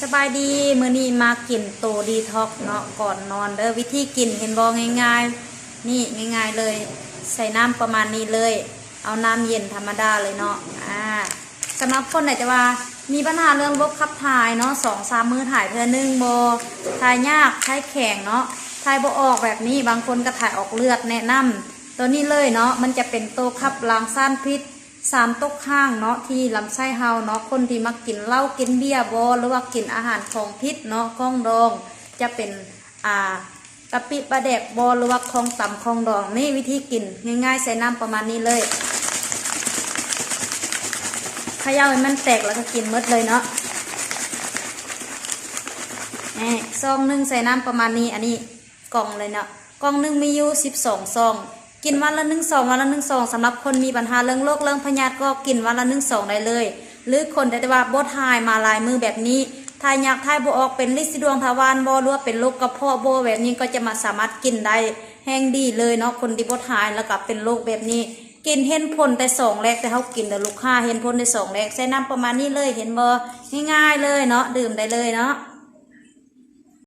สบายดีมื้อนี้มากินโตดีท็อกเนาะก่อนนอนเด้อวิธีกินเห็นบ่ง่ายๆนี่ง่ายๆเลยใส่น้ำประมาณนี้เลยเอาน้ำเย็นธรรมดาเลยเนาะสำหรับคนไหนแต่ว่ามีปัญหาเรื่องระบบขับถ่ายเนาะ2-3 มื้อถ่ายเทื่อนึงบ่ถ่ายยากถ่ายแข็งเนาะถ่ายบ่ออกแบบนี้บางคนก็ถ่ายออกเลือดแนะนำตัวนี้เลยเนาะมันจะเป็นโตขับล้างซ่านพิษ3 ตกข้างเนาะที่ลำไส้เฮาเนาะคนที่มักกินเหล้ากินเบียร์บหรือว่ากินอาหารของพิษเนาะของดองจะเป็นกะปิปลาแดกบหรือว่าของต่ำของดองนี่วิธีกินง่ายๆใส่น้ำประมาณนี้เลยเขย่าให้มันแตกแล้วก็กินหมดเลยเนาะซองหนึ่งใส่น้ำประมาณนี้อันนี้กล่องเลยเนาะกล่องหนึ่งมีอยู่12 ซองกินวันละ1 ซองวันละ1 ซองสำหรับคนมีปัญหาเรื่องโรคเรื่องพยาธิก็กินวันละ1 ซองได้เลยหรือคนแต่ว่าบ่ทายมาลายมือแบบนี้ทายยากทายบ่ออกเป็นลินสีดวงทวารบ่หรือว่าเป็นโรคกระเพาะบ่แบบนี้ก็จะมาสามารถกินได้แห้งดีเลยเนาะคนที่บ่ทายแล้วก็เป็นโรคแบบนี้กินเห็นผลแต่2 แรกแต่เขากินแต่ลูกค้าเห็นผลได้2 แรกใส่น้ำประมาณนี้เลยเห็นบ่ง่ายๆเลยเนาะดื่มได้เลยเนาะ